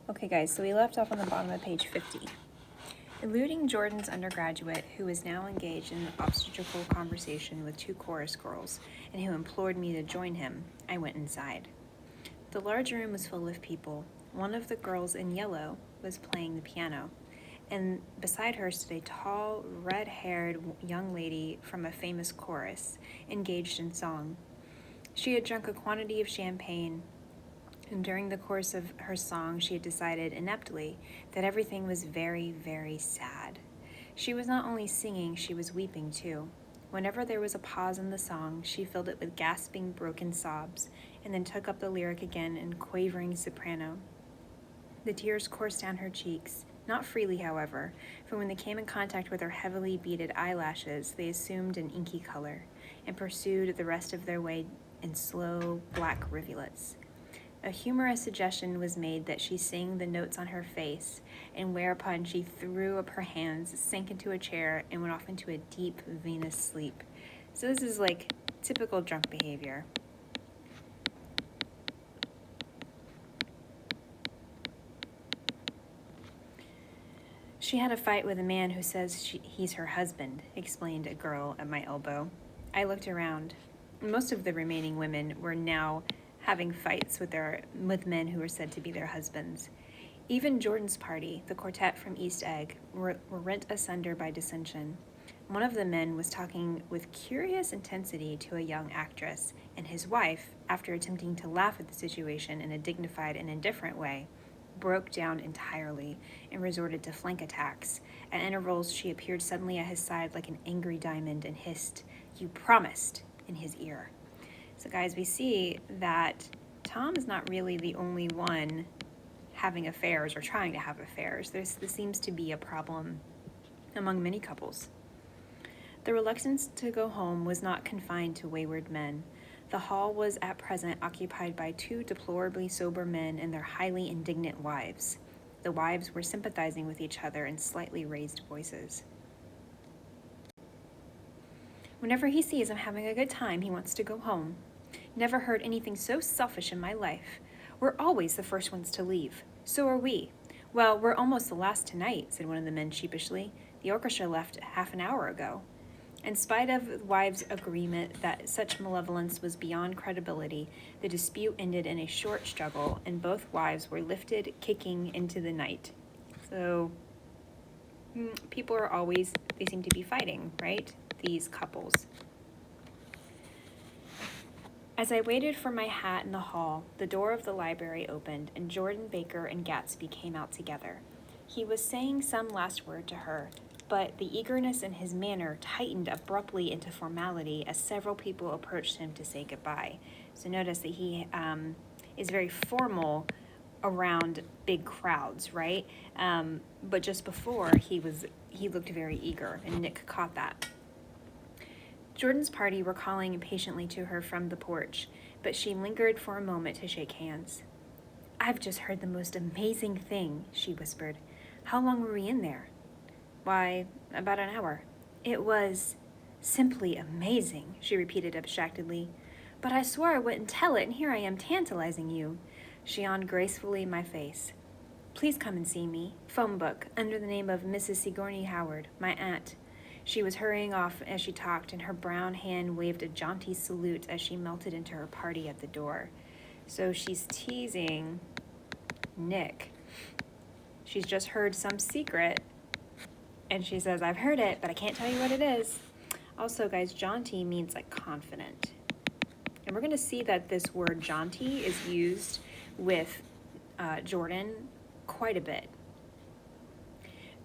Okay guys, so we left off on the bottom of page 50. Eluding Jordan's undergraduate, who was now engaged in an obstacle conversation with two chorus girls, and who implored me to join him, I went inside. The large room was full of people. One of the girls in yellow was playing the piano, and beside her stood a tall, red-haired young lady from a famous chorus, engaged in song. She had drunk a quantity of champagne, and during the course of her song, she had decided ineptly that everything was very, very sad. She was not only singing, she was weeping too. Whenever there was a pause in the song, she filled it with gasping, broken sobs, and then took up the lyric again in quavering soprano. The tears coursed down her cheeks, not freely, however, for when they came in contact with her heavily beaded eyelashes, they assumed an inky color, and pursued the rest of their way in slow, black rivulets. A humorous suggestion was made that she sing the notes on her face, and whereupon she threw up her hands, sank into a chair, and went off into a deep venous sleep. So this is like typical drunk behavior. She had a fight with a man who says he's her husband, explained a girl at my elbow. I looked around. Most of the remaining women were now having fights with men who were said to be their husbands. Even Jordan's party, the quartet from East Egg, were rent asunder by dissension. One of the men was talking with curious intensity to a young actress, and his wife, after attempting to laugh at the situation in a dignified and indifferent way, broke down entirely and resorted to flank attacks. At intervals, she appeared suddenly at his side like an angry diamond and hissed, "You promised," in his ear. So guys, we see that Tom is not really the only one having affairs or trying to have affairs. This seems to be a problem among many couples. The reluctance to go home was not confined to wayward men. The hall was at present occupied by two deplorably sober men and their highly indignant wives. The wives were sympathizing with each other in slightly raised voices. Whenever he sees I'm having a good time, he wants to go home. Never heard anything so selfish in my life. We're always the first ones to leave. So are we. Well, we're almost the last tonight, said one of the men sheepishly. The orchestra left half an hour ago. In spite of the wives' agreement that such malevolence was beyond credibility, the dispute ended in a short struggle, and both wives were lifted, kicking, into the night. So, people are always, they seem to be fighting, right? These couples. As I waited for my hat in the hall, the door of the library opened, and Jordan Baker and Gatsby came out together. He was saying some last word to her, but the eagerness in his manner tightened abruptly into formality as several people approached him to say goodbye. So notice that he is very formal around big crowds, right? But just before, he looked very eager, and Nick caught that. Jordan's party were calling impatiently to her from the porch, but she lingered for a moment to shake hands. "I've just heard the most amazing thing," she whispered. "How long were we in there?" "Why, about an hour." "It was simply amazing," she repeated abstractedly. "But I swore I wouldn't tell it, and here I am tantalizing you." She yawned gracefully in my face. "Please come and see me. Phone book, under the name of Mrs. Sigourney Howard, my aunt." She was hurrying off as she talked, and her brown hand waved a jaunty salute as she melted into her party at the door. So she's teasing Nick. She's just heard some secret, and she says, "I've heard it, but I can't tell you what it is." Also, guys, jaunty means like confident. And we're going to see that this word jaunty is used with Jordan quite a bit.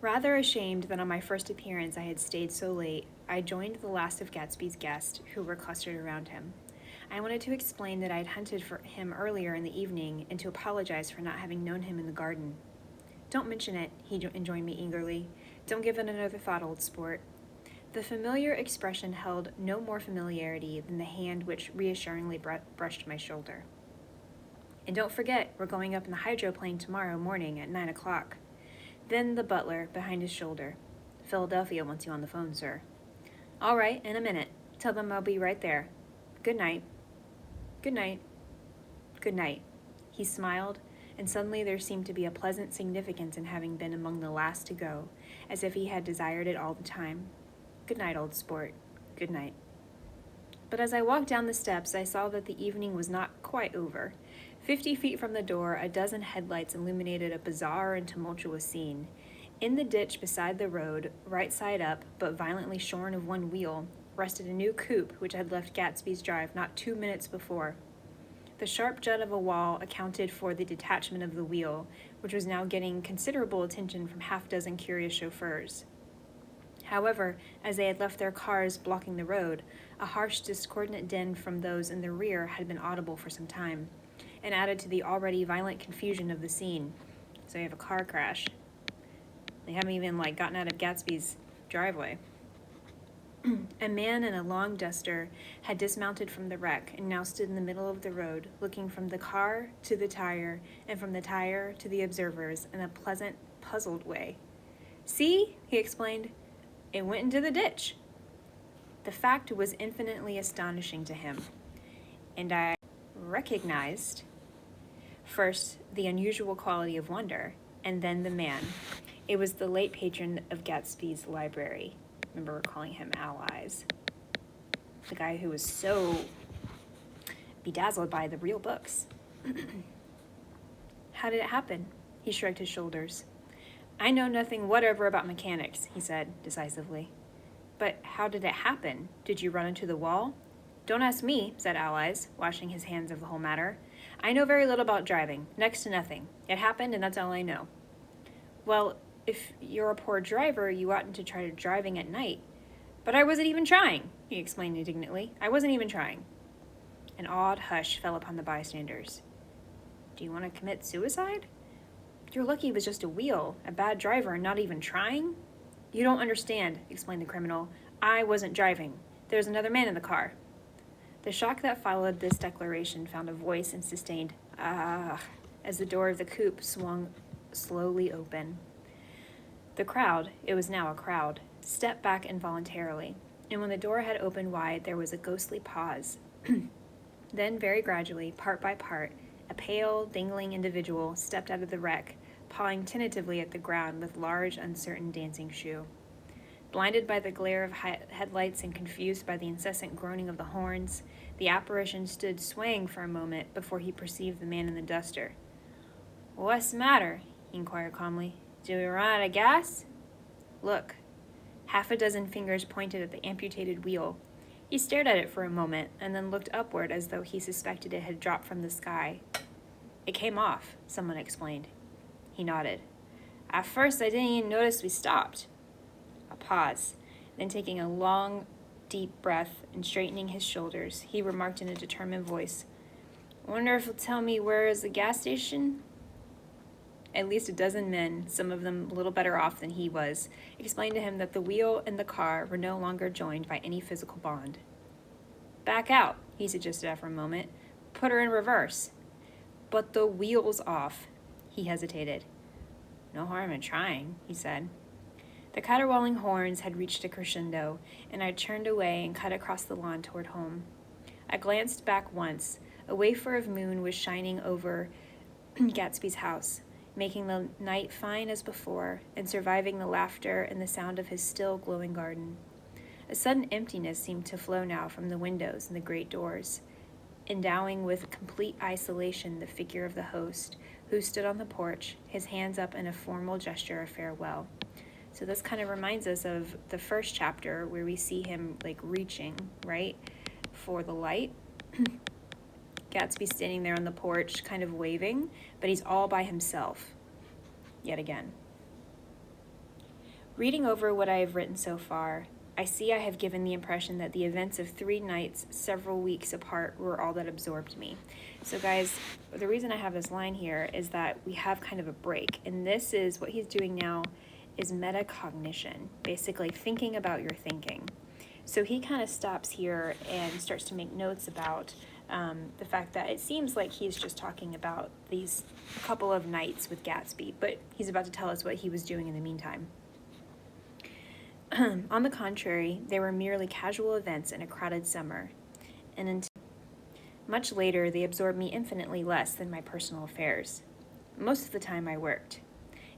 Rather ashamed that on my first appearance I had stayed so late, I joined the last of Gatsby's guests who were clustered around him. I wanted to explain that I had hunted for him earlier in the evening and to apologize for not having known him in the garden. "Don't mention it," he enjoined me eagerly. "Don't give it another thought, old sport." The familiar expression held no more familiarity than the hand which reassuringly brushed my shoulder. "And don't forget, we're going up in the hydroplane tomorrow morning at 9 o'clock. Then the butler, behind his shoulder. "Philadelphia wants you on the phone, sir." "All right, in a minute. Tell them I'll be right there. Good night." "Good night." "Good night." He smiled and suddenly there seemed to be a pleasant significance in having been among the last to go, as if he had desired it all the time. Good night, old sport. Good night. But as I walked down the steps, I saw that the evening was not quite over. 50 feet from the door, a dozen headlights illuminated a bizarre and tumultuous scene. In the ditch beside the road, right side up, but violently shorn of one wheel, rested a new coupe which had left Gatsby's drive not 2 minutes before. The sharp jut of a wall accounted for the detachment of the wheel, which was now getting considerable attention from half-dozen curious chauffeurs. However, as they had left their cars blocking the road, a harsh, discordant din from those in the rear had been audible for some time, and added to the already violent confusion of the scene. So you have a car crash. They haven't even, gotten out of Gatsby's driveway. A man in a long duster had dismounted from the wreck and now stood in the middle of the road, looking from the car to the tire, and from the tire to the observers in a pleasant, puzzled way. "See," he explained, "it went into the ditch." The fact was infinitely astonishing to him, and I recognized first the unusual quality of wonder, and then the man. It was the late patron of Gatsby's library. Remember, we're calling him Allies. The guy who was so bedazzled by the real books. "How did it happen?" He shrugged his shoulders. "I know nothing whatever about mechanics," he said decisively. "But how did it happen? Did you run into the wall?" "Don't ask me," said Allies, washing his hands of the whole matter. "I know very little about driving, next to nothing. It happened, and that's all I know." "Well, if you're a poor driver, you oughtn't to try driving at night." "But I wasn't even trying," he explained indignantly. "I wasn't even trying." An awed hush fell upon the bystanders. "Do you want to commit suicide? You're lucky it was just a wheel, a bad driver, and not even trying." "You don't understand," explained the criminal. "I wasn't driving. There was another man in the car." The shock that followed this declaration found a voice in sustained "ah" as the door of the coupe swung slowly open. The crowd, it was now a crowd, stepped back involuntarily, and when the door had opened wide, there was a ghostly pause. Then, very gradually, part by part, a pale, dangling individual stepped out of the wreck, pawing tentatively at the ground with large, uncertain dancing shoe. Blinded by the glare of headlights and confused by the incessant groaning of the horns, the apparition stood swaying for a moment before he perceived the man in the duster. "What's the matter?" he inquired calmly. "Did we run out of gas?" "Look." Half a dozen fingers pointed at the amputated wheel. He stared at it for a moment and then looked upward as though he suspected it had dropped from the sky. "It came off," someone explained. He nodded. "At first I didn't even notice we stopped." A pause. Then taking a long, deep breath and straightening his shoulders, he remarked in a determined voice, "Wonder if he'll tell me where is the gas station?" At least a dozen men, some of them a little better off than he was, explained to him that the wheel and the car were no longer joined by any physical bond. "Back out," he suggested after a moment. "Put her in reverse." "But the wheel's off." He hesitated. "No harm in trying," he said. The caterwauling horns had reached a crescendo, and I turned away and cut across the lawn toward home. I glanced back once. A wafer of moon was shining over Gatsby's house, making the night fine as before, and surviving the laughter and the sound of his still glowing garden. A sudden emptiness seemed to flow now from the windows and the great doors, endowing with complete isolation the figure of the host, who stood on the porch, his hands up in a formal gesture of farewell. So this kind of reminds us of the first chapter where we see him reaching, right, for the light. Gatsby standing there on the porch, kind of waving, but he's all by himself, yet again. Reading over what I have written so far, I see I have given the impression that the events of 3 nights, several weeks apart, were all that absorbed me. So guys, the reason I have this line here is that we have kind of a break, and this is what he's doing now is metacognition, basically thinking about your thinking. So he kind of stops here and starts to make notes about the fact that it seems like he's just talking about these couple of nights with Gatsby, but he's about to tell us what he was doing in the meantime. On the contrary, they were merely casual events in a crowded summer, and until much later they absorbed me infinitely less than my personal affairs. Most of the time I worked.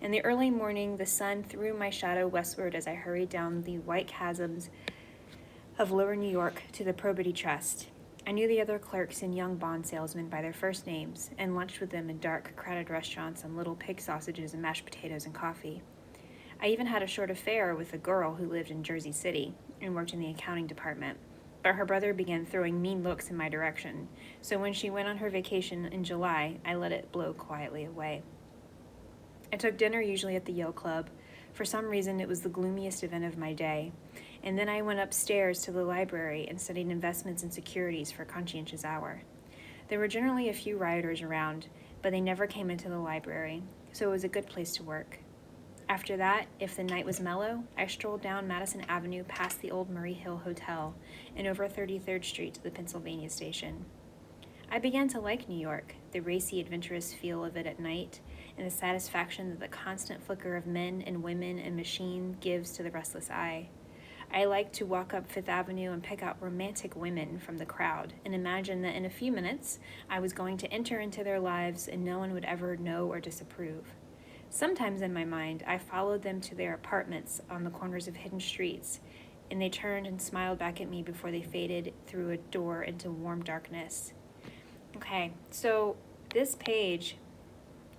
In the early morning, the sun threw my shadow westward as I hurried down the white chasms of lower New York to the Probity Trust. I knew the other clerks and young bond salesmen by their first names and lunched with them in dark, crowded restaurants on little pig sausages and mashed potatoes and coffee. I even had a short affair with a girl who lived in Jersey City and worked in the accounting department, but her brother began throwing mean looks in my direction, so when she went on her vacation in July, I let it blow quietly away. I took dinner usually at the Yale Club. For some reason, it was the gloomiest event of my day. And then I went upstairs to the library and studied investments and securities for a conscientious hour. There were generally a few rioters around, but they never came into the library, so it was a good place to work. After that, if the night was mellow, I strolled down Madison Avenue past the old Murray Hill Hotel and over 33rd Street to the Pennsylvania Station. I began to like New York, the racy, adventurous feel of it at night, and the satisfaction that the constant flicker of men and women and machine gives to the restless eye. I liked to walk up Fifth Avenue and pick out romantic women from the crowd and imagine that in a few minutes I was going to enter into their lives and no one would ever know or disapprove. Sometimes in my mind, I followed them to their apartments on the corners of hidden streets, and they turned and smiled back at me before they faded through a door into warm darkness. Okay, so this page,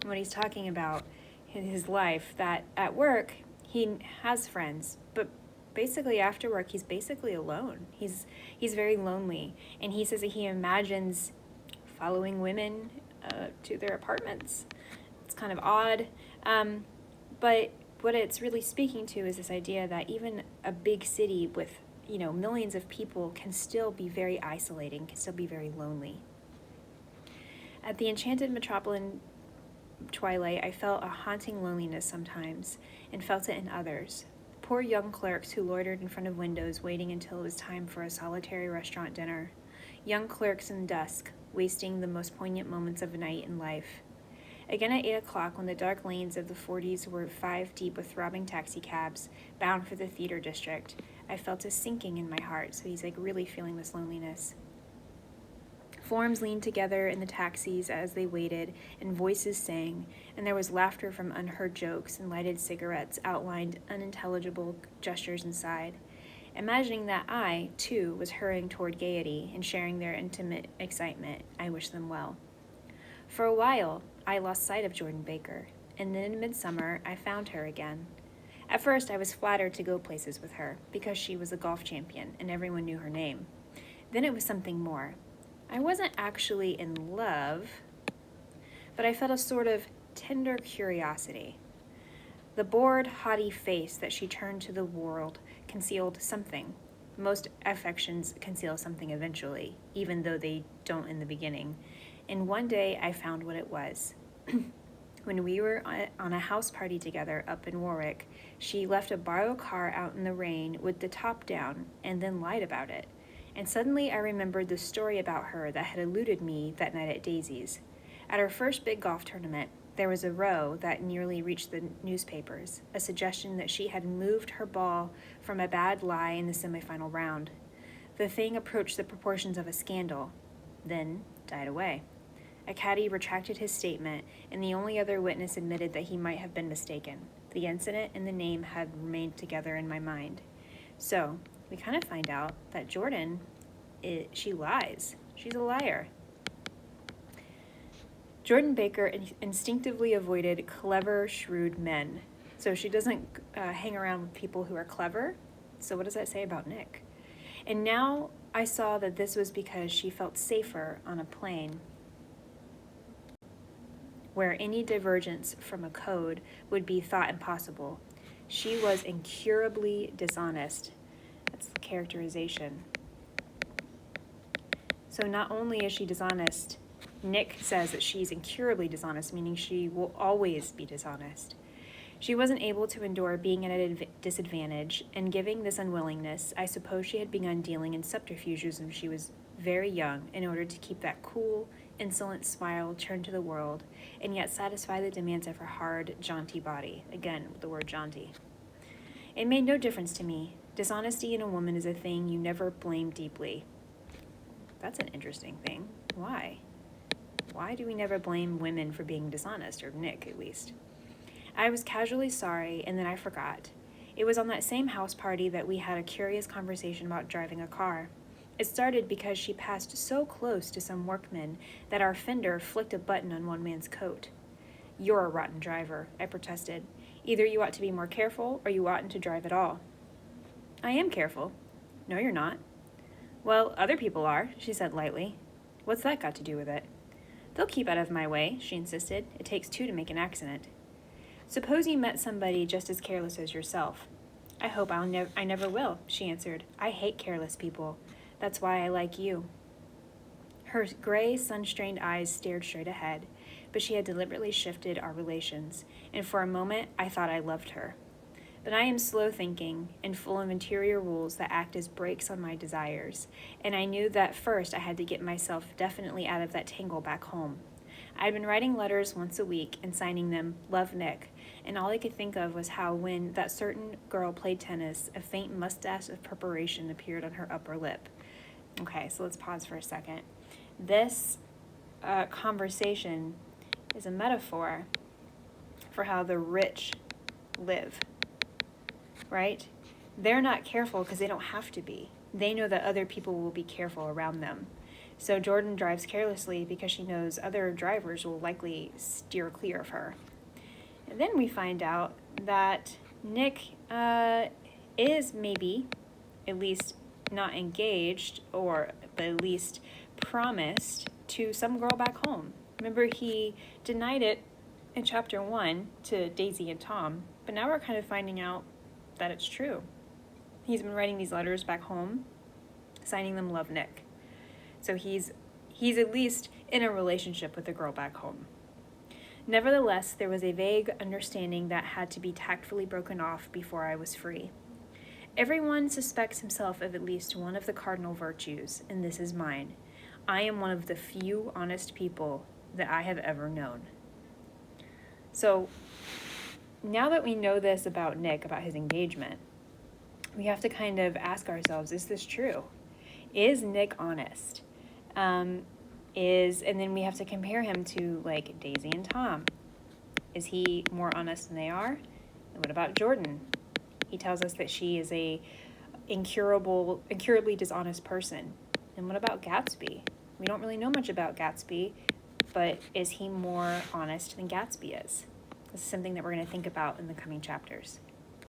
what he's talking about in his life, that at work he has friends, but basically after work he's basically alone. He's very lonely, and he says that he imagines following women to their apartments. It's kind of odd, but what it's really speaking to is this idea that even a big city with millions of people can still be very isolating, can still be very lonely. At the enchanted metropolitan twilight, I felt a haunting loneliness sometimes, and felt it in others. Poor young clerks who loitered in front of windows waiting until it was time for a solitary restaurant dinner. Young clerks in dusk, wasting the most poignant moments of a night in life. Again at 8 o'clock, when the dark lanes of the 40s were 5 deep with throbbing taxicabs, bound for the theater district, I felt a sinking in my heart, so he's really feeling this loneliness. Forms leaned together in the taxis as they waited, and voices sang, and there was laughter from unheard jokes, and lighted cigarettes outlined unintelligible gestures inside. Imagining that I, too, was hurrying toward gaiety and sharing their intimate excitement, I wished them well. For a while, I lost sight of Jordan Baker, and then in midsummer, I found her again. At first, I was flattered to go places with her, because she was a golf champion, and everyone knew her name. Then it was something more. I wasn't actually in love, but I felt a sort of tender curiosity. The bored, haughty face that she turned to the world concealed something. Most affections conceal something eventually, even though they don't in the beginning. And one day I found what it was. When we were on a house party together up in Warwick, she left a borrowed car out in the rain with the top down and then lied about it. And suddenly I remembered the story about her that had eluded me that night at Daisy's. At her first big golf tournament, there was a row that nearly reached the newspapers, a suggestion that she had moved her ball from a bad lie in the semifinal round. The thing approached the proportions of a scandal, then died away. A caddy retracted his statement, and the only other witness admitted that he might have been mistaken. The incident and the name had remained together in my mind. So, we kind of find out that Jordan, she lies. She's a liar. Jordan Baker instinctively avoided clever, shrewd men. So she doesn't hang around with people who are clever. So what does that say about Nick? And now I saw that this was because she felt safer on a plane where any divergence from a code would be thought impossible. She was incurably dishonest. That's the characterization. So not only is she dishonest, Nick says that she's incurably dishonest, meaning she will always be dishonest. She wasn't able to endure being at a disadvantage, and given this unwillingness, I suppose she had begun dealing in subterfuges when she was very young in order to keep that cool, insolent smile turned to the world, and yet satisfy the demands of her hard, jaunty body. Again, the word jaunty. It made no difference to me. Dishonesty in a woman is a thing you never blame deeply. That's an interesting thing. Why? Why do we never blame women for being dishonest, or Nick at least? I was casually sorry, and then I forgot. It was on that same house party that we had a curious conversation about driving a car. It started because she passed so close to some workmen that our fender flicked a button on one man's coat. "You're a rotten driver," I protested. "Either you ought to be more careful, or you oughtn't to drive at all." "I am careful." "No, you're not." "Well, other people are," she said lightly. "What's that got to do with it?" "They'll keep out of my way," she insisted. "It takes two to make an accident." "Suppose you met somebody just as careless as yourself." "I hope I never will," she answered. "I hate careless people. That's why I like you." Her gray, sun-strained eyes stared straight ahead, but she had deliberately shifted our relations, and for a moment I thought I loved her. But I am slow-thinking and full of interior rules that act as brakes on my desires, and I knew that first I had to get myself definitely out of that tangle back home. I had been writing letters once a week and signing them "Love, Nick," and all I could think of was how when that certain girl played tennis, a faint mustache of perspiration appeared on her upper lip. Okay, so let's pause for a second. This conversation is a metaphor for how the rich live, right? They're not careful because they don't have to be. They know that other people will be careful around them. So Jordan drives carelessly because she knows other drivers will likely steer clear of her. And then we find out that Nick is maybe, at least not engaged, or at least promised to some girl back home. Remember, he denied it in chapter 1 to Daisy and Tom, but now we're kind of finding out that it's true. He's been writing these letters back home, signing them "Love, Nick." So he's at least in a relationship with a girl back home. Nevertheless, there was a vague understanding that had to be tactfully broken off before I was free. Everyone suspects himself of at least one of the cardinal virtues, and this is mine. I am one of the few honest people that I have ever known. So now that we know this about Nick, about his engagement, we have to kind of ask ourselves, is this true? Is Nick honest? And then we have to compare him to like Daisy and Tom. Is he more honest than they are? And what about Jordan? He tells us that she is a incurably dishonest person. And what about Gatsby? We don't really know much about Gatsby, but is he more honest than Gatsby is? This is something that we're going to think about in the coming chapters.